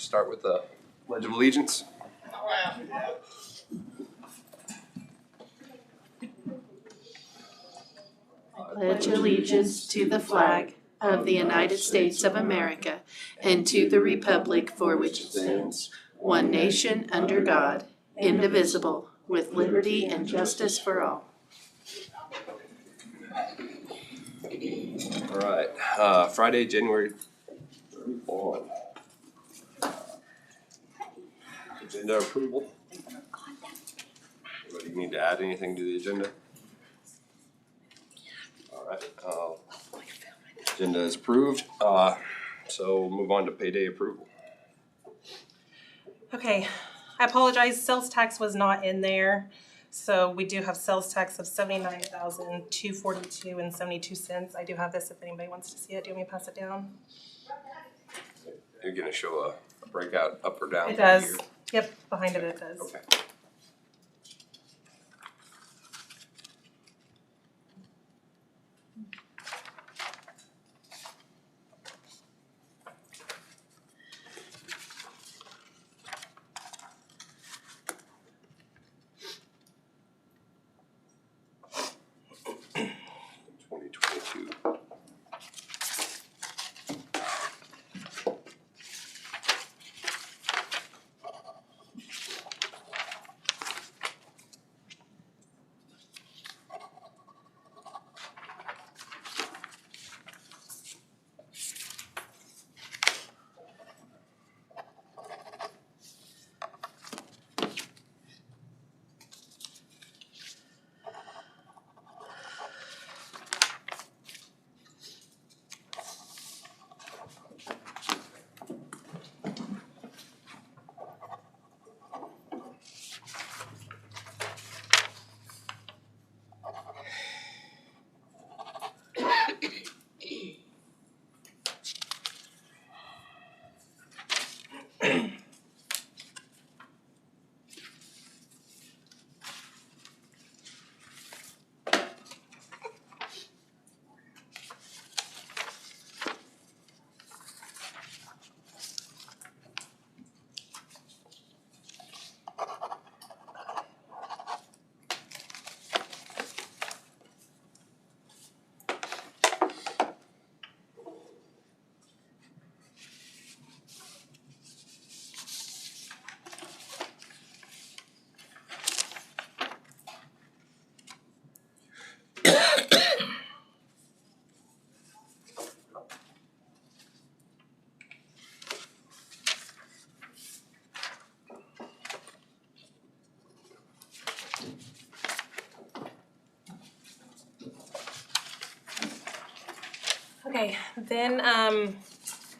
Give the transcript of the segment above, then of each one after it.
start with the Pledge of Allegiance. I pledge allegiance to the flag of the United States of America and to the republic for which it stands, one nation under God, indivisible, with liberty and justice for all. All right, Friday, January 31. Agenda approval. Anybody need to add anything to the agenda? All right, agenda is approved. So we'll move on to payday approval. Okay, I apologize, sales tax was not in there. So we do have sales tax of $79,242.72. I do have this if anybody wants to see it. Do you want me to pass it down? You're gonna show a breakout up or down? It does. Here. Yep, behind it does. Okay. Okay, then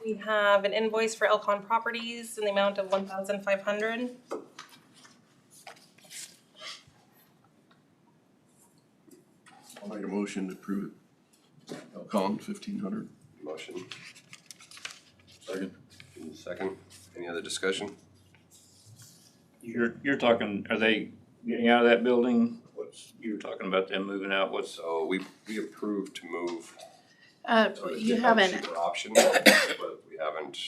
we have an invoice for Elcon Properties in the amount of $1,500. I'll make a motion to approve it. Elcon 1,500. Motion. Second. Second. Any other discussion? You're talking, are they getting out of that building? You were talking about them moving out, So we approved to move. You haven't, Cheaper option, but we haven't.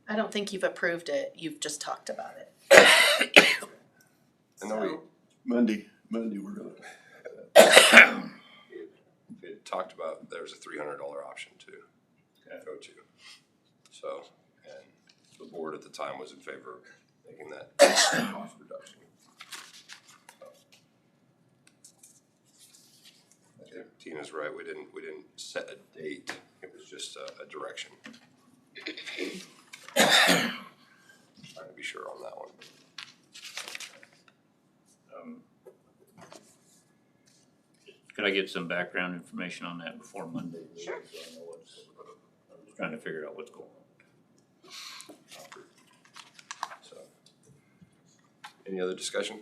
I don't think you've approved it, you've just talked about it. I know So- Monday we're gonna. we had talked about there was a $300 option to go to. So, and the board at the time was in favor of making that cost reduction. So, Tina's right, we didn't set a date, it was just a direction. Trying to be sure on that one. Could I get some background information on that before Monday? Sure. I'm just trying to figure out what's going on. So, any other discussion?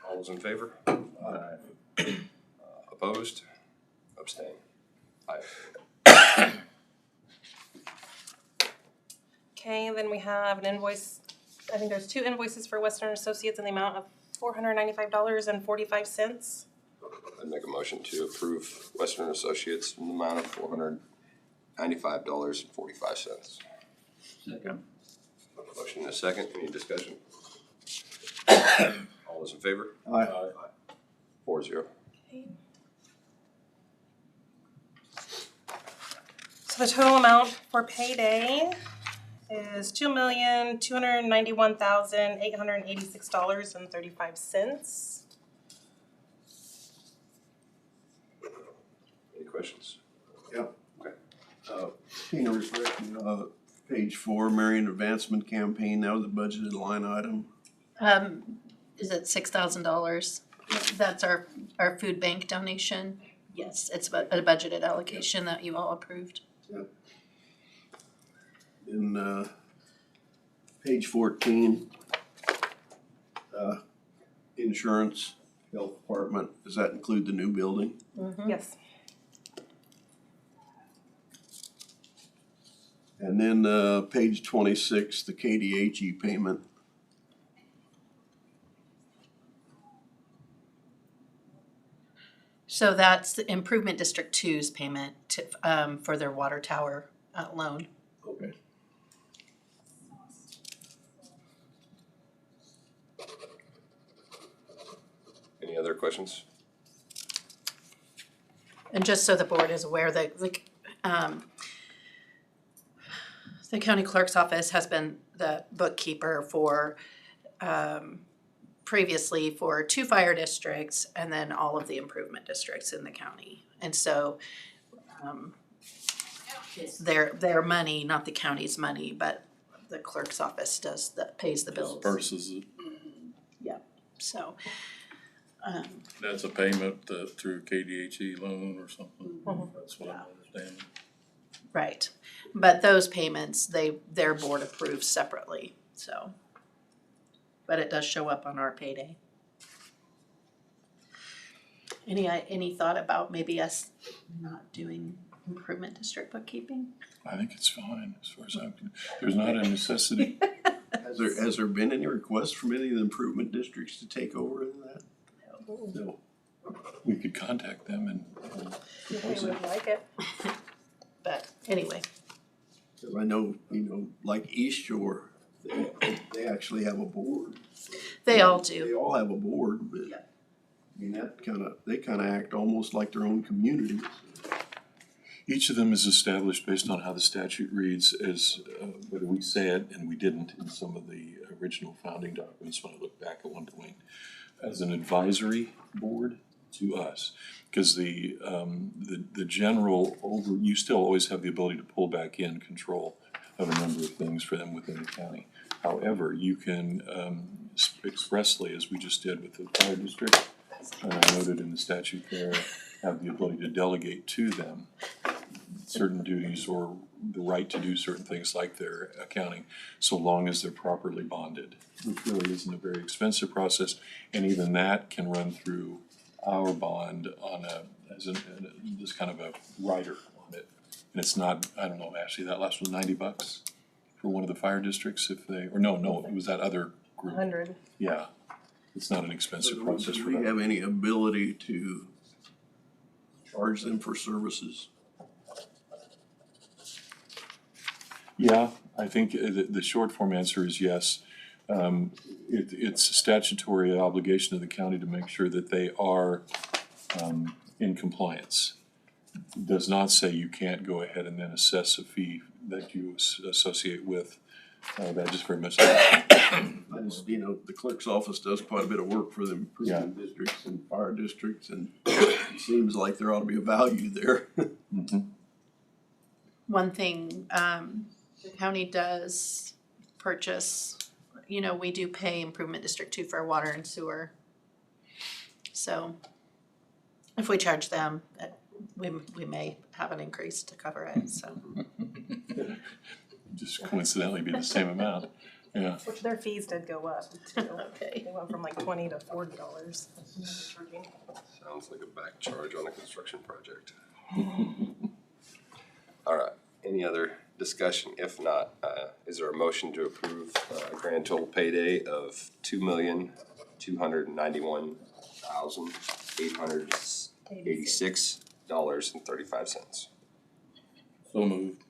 All those in favor? Opposed? Abstain? Aye. Okay, then we have an invoice, I think there's two invoices for Western Associates in the amount of $495.45. I'd make a motion to approve Western Associates in the amount of $495.45. Second. Motion and a second, any discussion? All those in favor? Aye. 4-0. So the total amount for payday is $2,291,886.35. Any questions? Yeah. Okay. Tina, refresh me, page 4, Marion Advancement Campaign, that was a budgeted line item. Is it $6,000? That's our food bank donation. Yes, it's a budgeted allocation that you all approved. In, page 14, insurance, health department, does that include the new building? Yes. And then, page 26, the KDHE payment. So that's the Improvement District 2's payment to, for their water tower loan. Okay. Any other questions? And just so the board is aware that the county clerk's office has been the bookkeeper for previously for 2 fire districts and then all of the improvement districts in the county. And so it's their money, not the county's money, but the clerk's office pays the bills. Versus it. Yeah, so. That's a payment through KDHE loan or something. Mhm. That's what I'm understanding. Right, but those payments, their board approves separately, so. But it does show up on our payday. Any thought about maybe us not doing improvement district bookkeeping? I think it's fine as far as I'm concerned. There's not a necessity. Has there been any requests from any of the improvement districts to take over in that? No. We could contact them and If we would like it. But anyway, 'Cause I know, like East Shore, they actually have a board. they all They do, all have a board, but Yeah. I mean, they kinda act almost like their own community. each of them is established based on how the statute reads as, whether we say it, and we didn't in some of the original founding documents when I look back at one point, as an advisory board to us. Because the general you still always have the ability to pull back in control of a number of things for them within the county. However, you can expressly, as we just did with the fire district, and I noted in the statute there, have the ability to delegate to them certain duties or the right to do certain things like their accounting, so long as they're properly bonded, which really isn't a very expensive process, and even that can run through our bond on this kind of a rider on it. And it's not, I don't know, Ashley, that last was $90 for one of the fire districts if they, or no, it was that other group. 100. Yeah, it's not an expensive process Do for we that. have any ability to charge them for services? Yeah, I think the short form answer is yes. It's a statutory obligation of the county to make sure that they are in compliance. It does not say you can't go ahead and then assess a fee that you associate with that, just very much. I just, the clerk's office does quite a bit of work for the improvement districts and fire districts, and it seems like there ought to be a value there. Mhm. one thing, the county does purchase, we do pay Improvement District 2 for water and sewer. So if we charge them, we may have an increase to cover it, so. Just coincidentally be the same amount, yeah. Which their fees did go up too. Okay. They went from like $20 to $40. Sounds like a back charge on a construction project. All right, any other discussion? If not, is there a motion to approve a grand total payday of $2,291,886.35? So moved.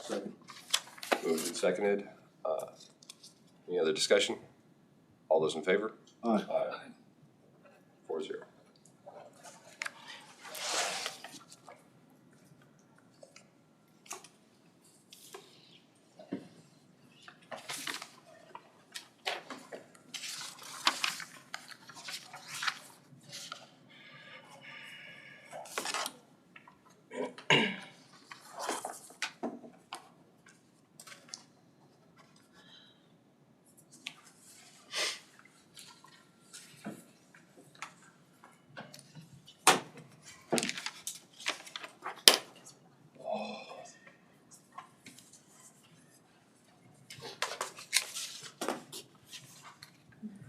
Second. Moved and seconded. Any other discussion? All those in favor? Aye. 4-0.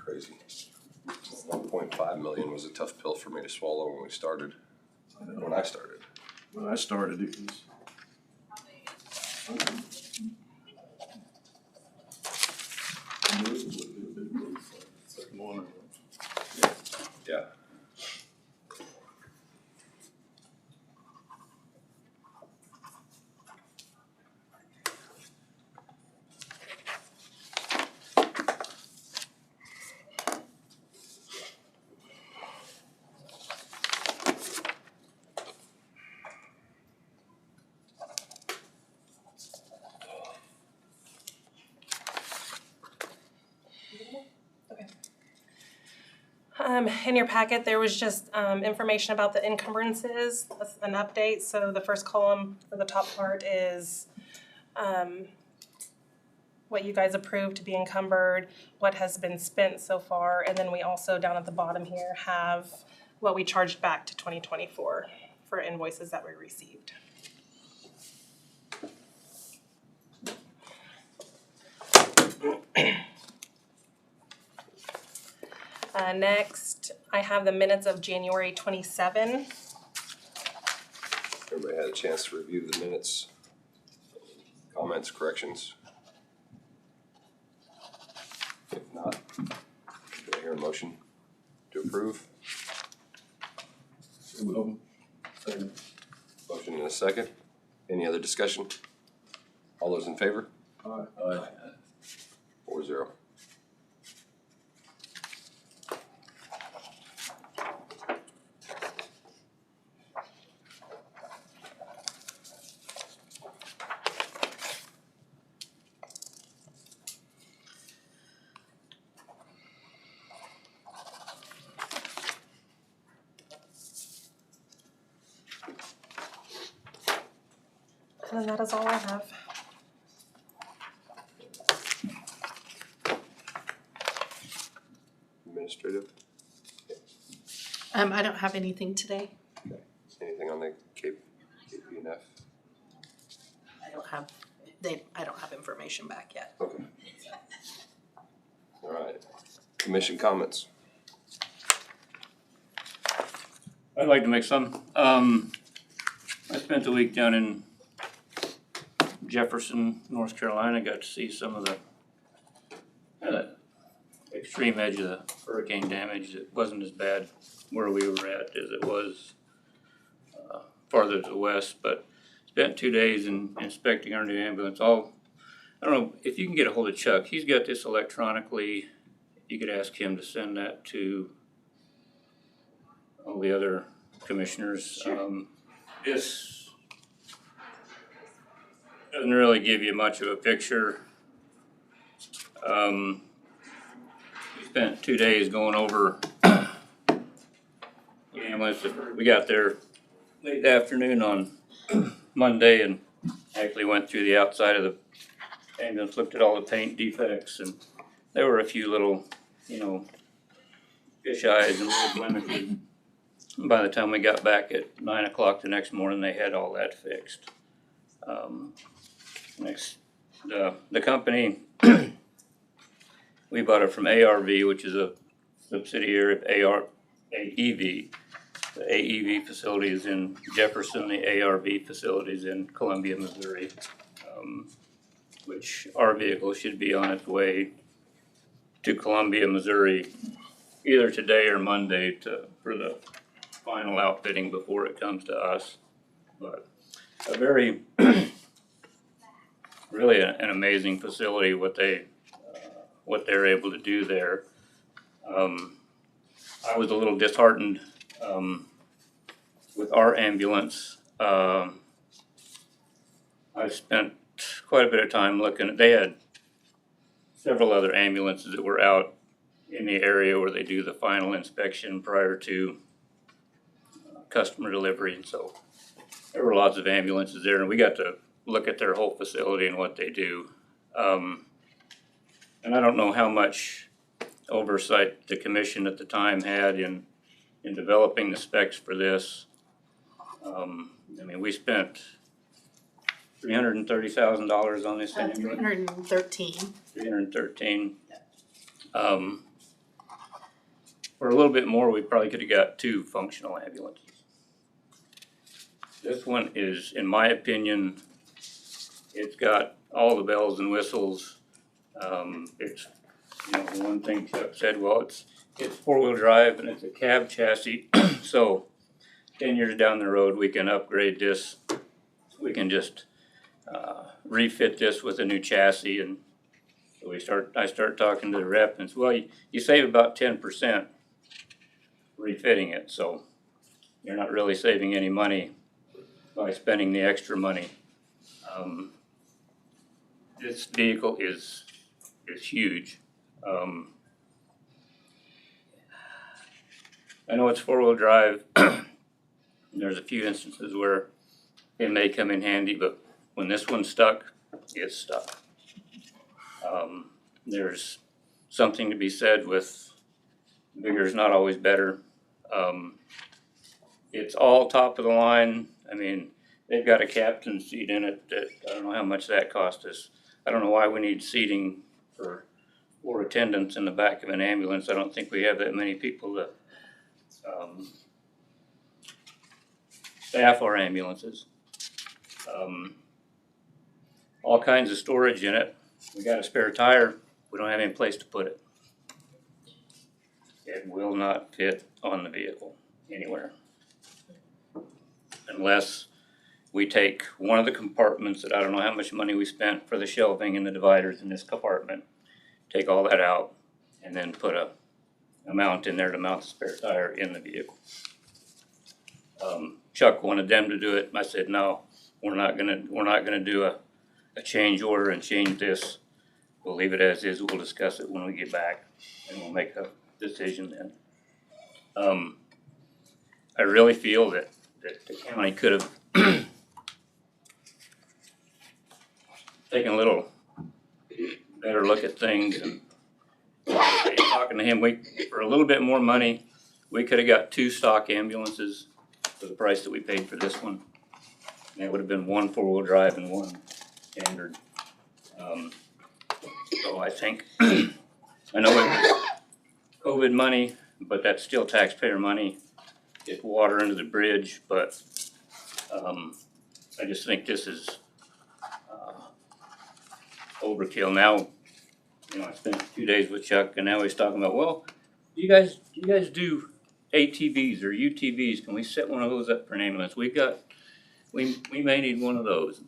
Crazy. 1.5 million was a tough pill for me to swallow when I started. When I started, it was. Yeah. In your packet, there was just information about the encumbrances, an update. So the first column for the top part is what you guys approved to be encumbered, what has been spent so far, and then we also down at the bottom here have what we charged back to 2024 for invoices that we received. Next, I have the minutes of January 27. Everybody had a chance to review the minutes, comments, corrections? If not, do I hear a motion to approve? Second. Motion and a second. Any other discussion? All those in favor? Aye. 4-0. And that is all I have. Administrative, I don't have anything today. anything on the KPNF? I don't have information back yet. Okay. All right, commission comments. I'd like to make some. I spent the week down in Jefferson, North Carolina, got to see some of the extreme edge of the hurricane damage. It wasn't as bad where we were at as it was farther to the west, but spent 2 days in inspecting our new ambulance. I don't know if you can get a hold of Chuck. He's got this electronically. You could ask him to send that to all the other commissioners. This doesn't really give you much of a picture. We spent 2 days going over the ambulance. We got there late afternoon on Monday and actually went through the outside of the ambulance, looked at all the paint defects, and there were a few little, fish eyes and little blemishes. By the time we got back at 9 o'clock the next morning, they had all that fixed. The company, we bought it from ARV, which is a subsidiary of AEV. The AEV facility is in Jefferson, the ARV facility is in Columbia, Missouri, which our vehicle should be on its way to Columbia, Missouri, either today or Monday for the final outfitting before it comes to us. But a very really an amazing facility, what they're able to do there. I was a little disheartened, with our ambulance. I spent quite a bit of time looking, they had several other ambulances that were out in the area where they do the final inspection prior to customer delivery, and so there were lots of ambulances there, and we got to look at their whole facility and what they do. And I don't know how much oversight the commission at the time had in developing the specs for this. I mean, we spent $330,000 on this ambulance. 313. 313. For a little bit more, we probably could have got 2 functional ambulances. This one is, in my opinion, it's got all the bells and whistles. It's, you know, one thing Chuck said, well, it's 4-wheel drive and it's a cab chassis. So 10 years down the road, we can upgrade this. We can just refit this with a new chassis, and so I start talking to the rep and said, well, you save about 10% refitting it, so you're not really saving any money by spending the extra money. This vehicle is huge. I know it's 4-wheel drive. There's a few instances where it may come in handy, but when this one's stuck, it's stuck. There's something to be said with bigger is not always better. It's all top of the line. I mean, they've got a captain seat in it that, I don't know how much that cost us. I don't know why we need seating for 4 attendants in the back of an ambulance. I don't think we have that many people that staff our ambulances. All kinds of storage in it. We got a spare tire. We don't have any place to put it. It will not fit on the vehicle anywhere. Unless we take one of the compartments that I don't know how much money we spent for the shelving and the dividers in this compartment, take all that out, and then put a mount in there to mount the spare tire in the vehicle. Chuck wanted them to do it. I said, no, we're not gonna do a change order and change this. We'll leave it as is. We'll discuss it when we get back, and we'll make a decision then. I really feel that the county could have taken a little better look at things, and talking to him, for a little bit more money, we could have got 2 stock ambulances for the price that we paid for this one. And it would have been 1 4-wheel drive and 1 standard. So I think, I know it's COVID money, but that's still taxpayer money. It's water under the bridge, but I just think this is overkill. Now, you know, I spent 2 days with Chuck, and now he's talking about, well, do you guys do ATVs or UTVs? Can we set one of those up for an ambulance? We may need one of those.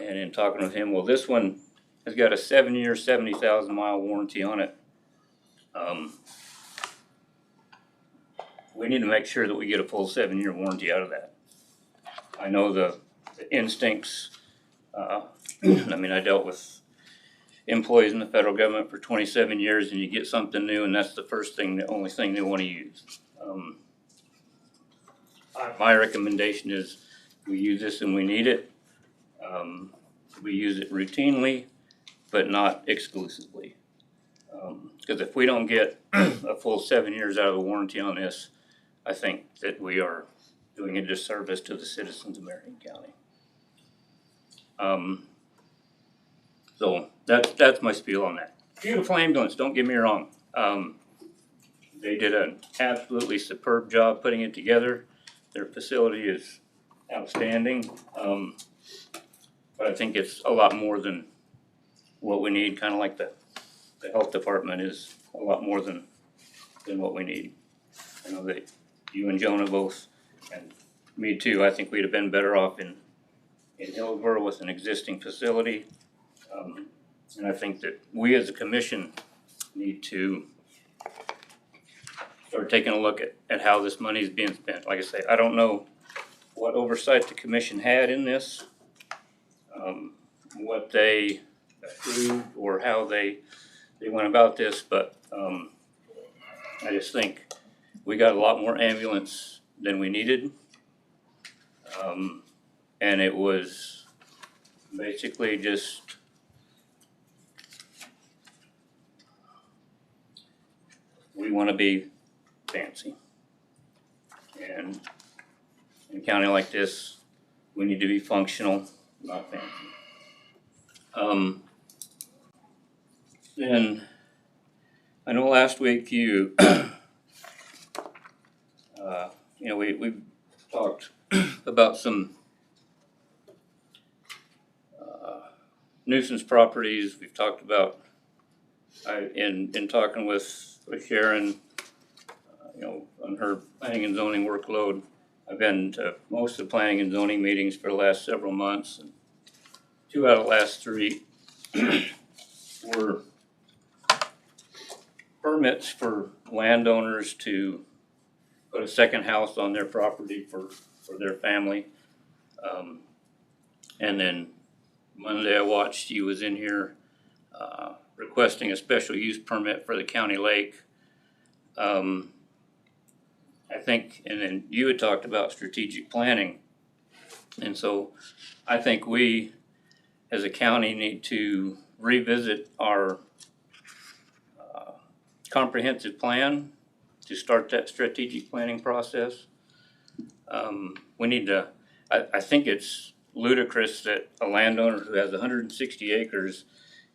And in talking with him, well, this one has got a 7-year, 70,000 mile warranty on it. We need to make sure that we get a full 7-year warranty out of that. I know the instincts, I mean, I dealt with employees in the federal government for 27 years, and you get something new, and that's the only thing they want to use. My recommendation is we use this and we need it. We use it routinely, but not exclusively. Because if we don't get a full 7 years out of the warranty on this, I think that we are doing a disservice to the citizens of Marion County. So that's my spiel on that. Beautiful ambulance, don't get me wrong. They did an absolutely superb job putting it together. Their facility is outstanding. But I think it's a lot more than what we need, kind of like the health department is a lot more than what we need. I know that you and Jonah both, and me too, I think we'd have been better off in Hillsborough with an existing facility. And I think that we as a commission need to start taking a look at how this money is being spent. Like I say, I don't know what oversight the commission had in this, what they approved or how they went about this, but I just think we got a lot more ambulance than we needed. And it was basically just we want to be fancy. And in a county like this, we need to be functional, not fancy. Then I know last week you, we talked about some nuisance properties. We've talked about, in talking with Sharon, on her planning and zoning workload, I've been to most of the planning and zoning meetings for the last several months. And 2 out of the last 3 were permits for landowners to put a second house on their property for their family. And then Monday I watched you was in here requesting a special use permit for the county lake. I think, and then you had talked about strategic planning. And so I think we as a county need to revisit our comprehensive plan to start that strategic planning process. We need to, I think it's ludicrous that a landowner who has 160 acres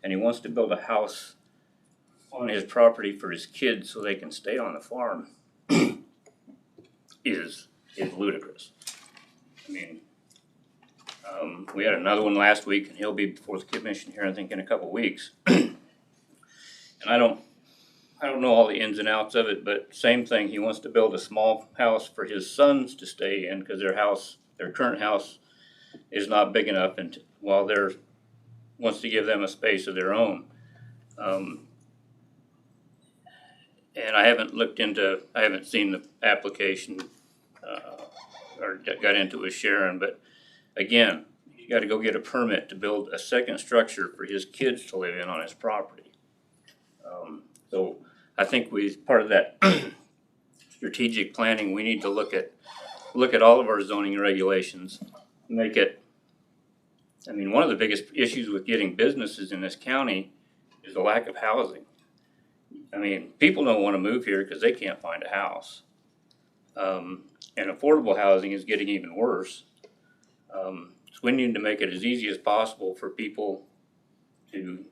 and he wants to build a house on his property for his kids so they can stay on the farm is ludicrous. I mean, we had another one last week and he'll be before the commission here, I think, in a couple weeks. And I don't know all the ins and outs of it, but same thing, he wants to build a small house for his sons to stay in because their current house is not big enough, and while wants to give them a space of their own. And I haven't seen the application or got into it with Sharon, but again, you gotta go get a permit to build a second structure for his kids to live in on his property. So I think part of that strategic planning, we need to look at all of our zoning regulations, make it, I mean, one of the biggest issues with getting businesses in this county is the lack of housing. I mean, people don't want to move here because they can't find a house. And affordable housing is getting even worse. So we need to make it as easy as possible for people to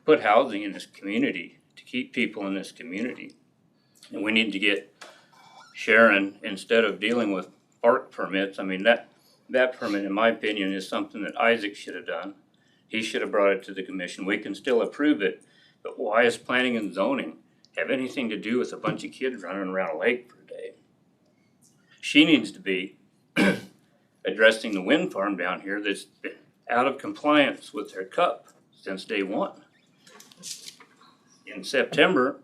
put housing in this community, to keep people in this community. And we need to get Sharon, instead of dealing with park permits, I mean, that permit, in my opinion, is something that Isaac should have done. He should have brought it to the commission. We can still approve it, but why is planning and zoning have anything to do with a bunch of kids running around a lake for a day? She needs to be addressing the wind farm down here that's been out of compliance with their CUP since day one. In September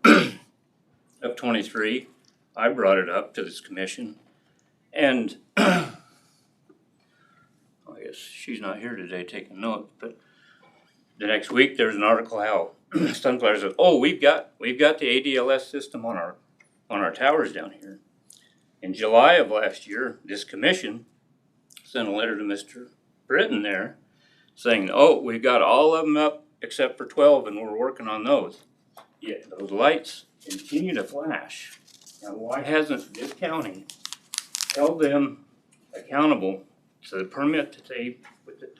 of 23, I brought it up to this commission, and I guess she's not here today taking notes, but the next week there's an article how Sunflower says, "Oh, we've got the ADLS system on our towers down here." In July of last year, this commission sent a letter to Mr. Britton there saying, "Oh, we've got all of them up except for 12, and we're working on those." Yet those lights continue to flash. Now, why hasn't this county held them accountable to the permit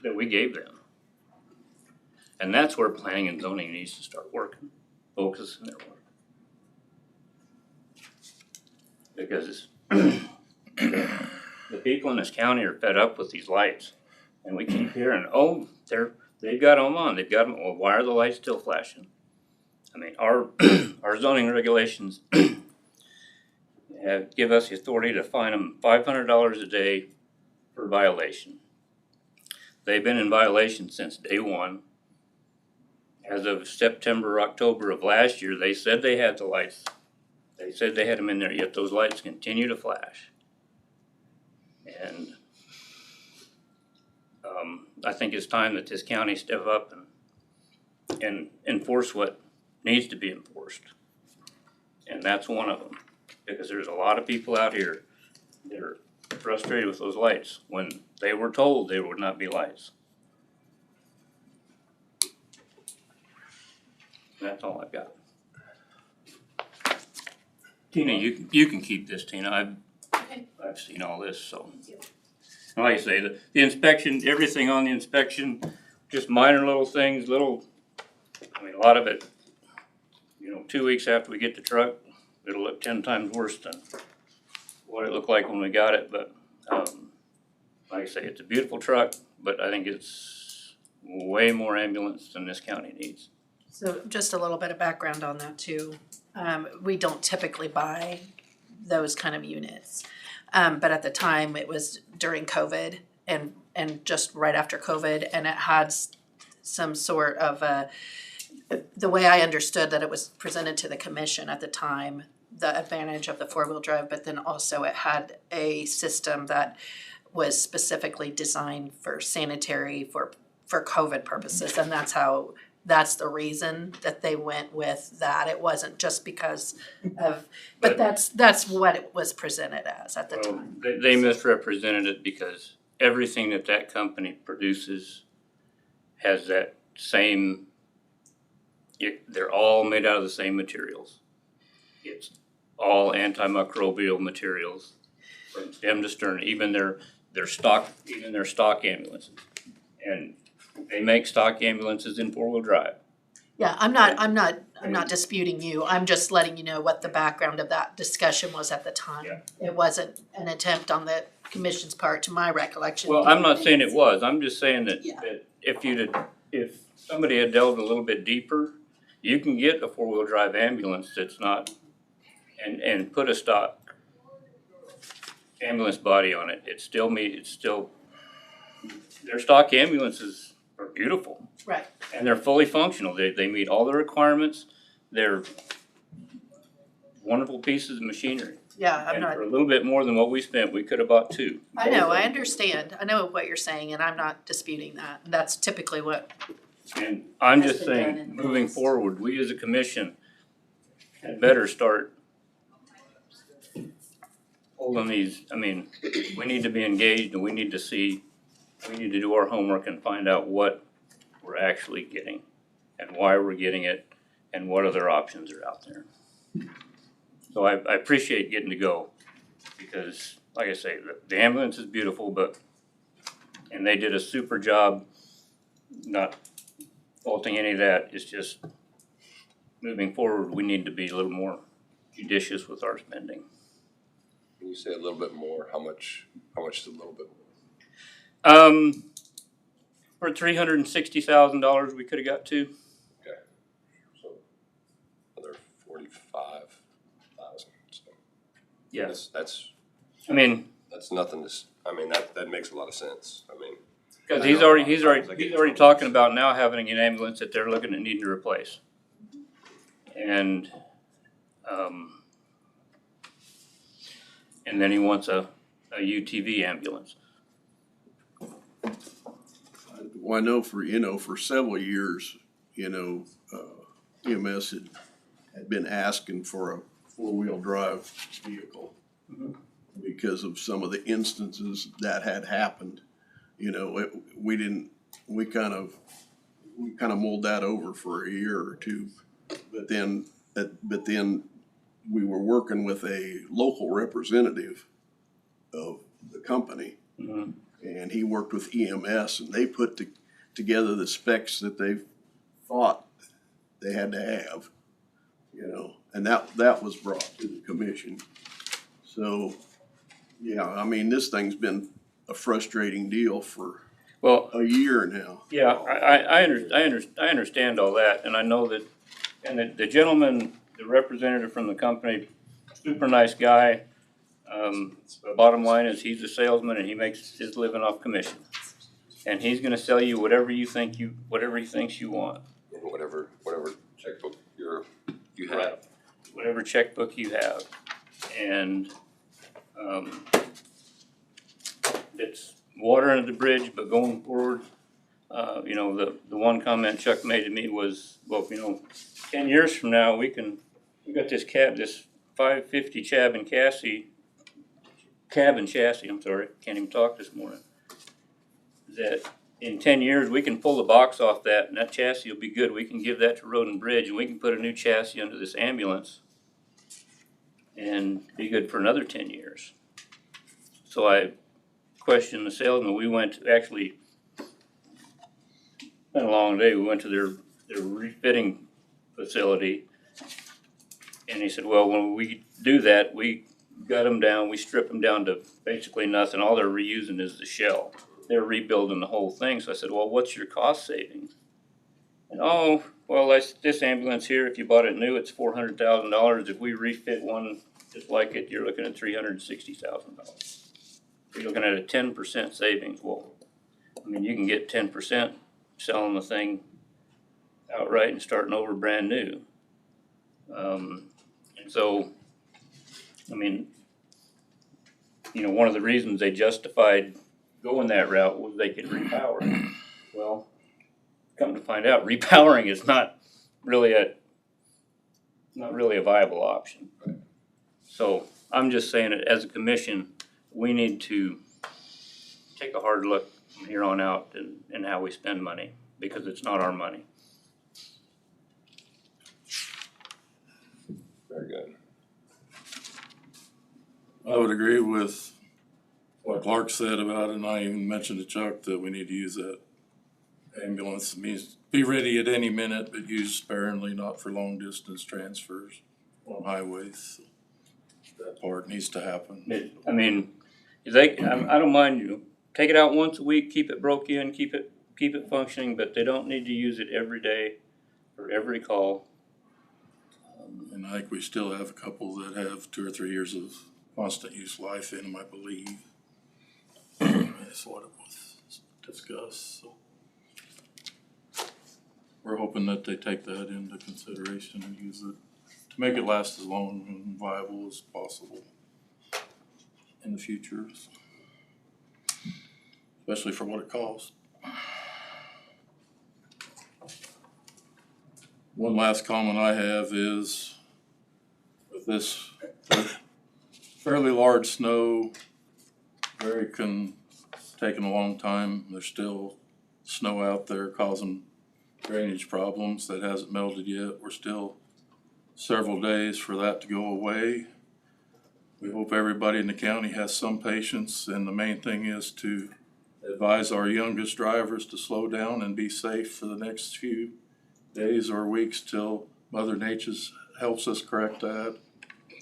that we gave them? And that's where planning and zoning needs to start working, focusing their work. Because the people in this county are fed up with these lights. And we keep hearing, "Oh, they've got them on, they've got them." Well, why are the lights still flashing? I mean, our zoning regulations give us the authority to fine them $500 a day per violation. They've been in violation since day one. As of September, October of last year, they said they had the lights. They said they had them in there, yet those lights continue to flash. And I think it's time that this county step up and enforce what needs to be enforced. And that's one of them, because there's a lot of people out here that are frustrated with those lights when they were told there would not be lights. That's all I've got. Tina, you can keep this, Tina. I've seen all this, so. And like I say, the inspection, everything on the inspection, just minor little things, a lot of it, 2 weeks after we get the truck, it'll look 10 times worse than what it looked like when we got it, but, like I say, it's a beautiful truck, but I think it's way more ambulance than this county needs. So just a little bit of background on that too. We don't typically buy those kind of units. But at the time, it was during COVID and just right after COVID, and it had some sort of the way I understood that it was presented to the commission at the time, the advantage of the four-wheel drive, but then also it had a system that was specifically designed for sanitary, for COVID purposes, and that's the reason that they went with that. It wasn't just because of, but that's what it was presented as at the time. They misrepresented it because everything that company produces has that same, they're all made out of the same materials. It's all antimicrobial materials from stem to stern, even their stock ambulances. And they make stock ambulances in four-wheel drive. Yeah, I'm not disputing you. I'm just letting you know what the background of that discussion was at the time. Yeah. It wasn't an attempt on the commission's part, to my recollection. Well, I'm not saying it was. I'm just saying that, Yeah. that if somebody had delved a little bit deeper, you can get a four-wheel drive ambulance that's not, and put a stock ambulance body on it. Their stock ambulances are beautiful. Right. And they're fully functional. They meet all the requirements. They're wonderful pieces of machinery. Yeah, And for a little bit more than what we spent, we could have bought two. I know, I understand. I know what you're saying, and I'm not disputing that. That's typically what, And I'm Has just been done saying, in the moving past. forward, we as a commission had better start holding these, we need to be engaged and we need to do our homework and find out what we're actually getting and why we're getting it and what other options are out there. So I appreciate getting to go because, like I say, the ambulance is beautiful, and they did a super job, not faulting any of that. It's just moving forward, we need to be a little more judicious with our spending. Can you say a little bit more? How much is a little bit more? For $360,000, we could have got two. Okay. So another 45,000. So Yes. that's nothing that makes a lot of sense. Because he's already talking about now having an ambulance that they're looking at needing to replace. And then he wants a UTV ambulance. Well, I know for several years, EMS had been asking for a four-wheel drive vehicle because of some of the instances that had happened. We kind of mulled that over for a year or two, but then we were working with a local representative of the company. Mm-hmm. And he worked with EMS, and they put together the specs that they thought they had to have, and that was brought to the commission. So, yeah, this thing's been a frustrating deal for a year now. Yeah, I understand all that, and I know that, and the gentleman, the representative from the company, super nice guy. The bottom line is he's a salesman and he makes his living off commission. and he's gonna sell you whatever he thinks you want. Whatever checkbook you have. Right. Whatever checkbook you have. And, it's water under the bridge, but going forward, you know, the one comment Chuck made to me was, well, you know, 10 years from now, we got this 550 cab and chassis, I'm sorry, can't even talk this morning. That in 10 years, we can pull the box off that and that chassis will be good. We can give that to Road and Bridge and we can put a new chassis under this ambulance and be good for another 10 years. So I questioned the salesman. We went to, actually, been a long day. We went to their refitting facility. And he said, well, when we do that, we gut them down, we strip them down to basically nothing. All they're reusing is the shell. They're rebuilding the whole thing. So I said, well, what's your cost savings? And oh, well, this ambulance here, if you bought it new, it's $400,000. If we refit one just like it, you're looking at $360,000. You're looking at a 10% savings. Well, I mean, you can get 10% selling the thing outright and starting over brand new. And so, I mean, you know, one of the reasons they justified going that route was they could repower. Well, come to find out, repowering is not really a viable option. So I'm just saying that as a commission, we need to take a hard look from here on out in how we spend money, because it's not our money. Very good. I would agree with what Clark said about it, and I even mentioned to Chuck that we need to use that ambulance. It means be ready at any minute, but use sparingly, not for long distance transfers on highways. That part needs to happen. I mean, I don't mind you, take it out once a week, keep it broke in, keep it functioning, but they don't need to use it every day for every call. And I think we still have a couple that have 2 or 3 years of constant use life in them, I believe. That's what it was discussed, so. We're hoping that they take that into consideration and use it to make it last as long and viable as possible in the future. Especially for what it costs. One last comment I have is with this fairly large snow, taking a long time. There's still snow out there causing drainage problems that hasn't melted yet. We're still several days for that to go away. We hope everybody in the county has some patience, and the main thing is to advise our youngest drivers to slow down and be safe for the next few days or weeks till Mother Nature helps us correct that,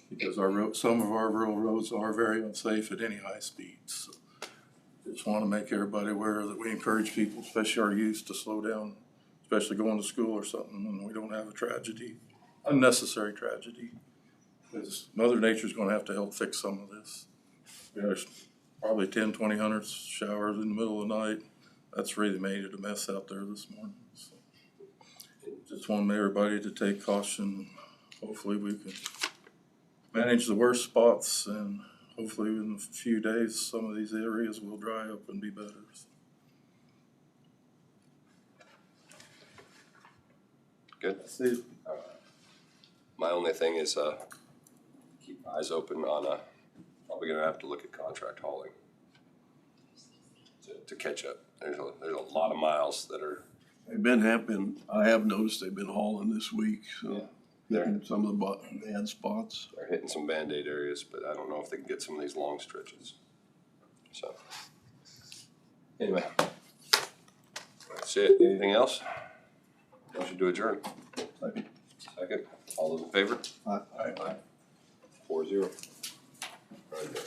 because some of our rural roads are very unsafe at any high speeds. So just want to make everybody aware that we encourage people, especially our youth, to slow down, especially going to school or something, and we don't have a tragedy, unnecessary tragedy, because Mother Nature's going to have to help fix some of this. There's probably 10, 20 hundredths showers in the middle of the night. That's really made it a mess out there this morning. So just want everybody to take caution. Hopefully we can manage the worst spots, and hopefully in a few days some of these areas will dry up and be better. Good. See, My only thing is, keep eyes open on, probably gonna have to look at contract hauling to catch up. There's a lot of miles that are, I have noticed they've been hauling this week, so Yeah. hitting some of the bad spots. they're hitting some Band-Aid areas, but I don't know if they can get some of these long stretches. So, anyway. That's it. Anything else? Motion to adjourn. Second. All those in favor? Aye. Aye. 4-0. Right there.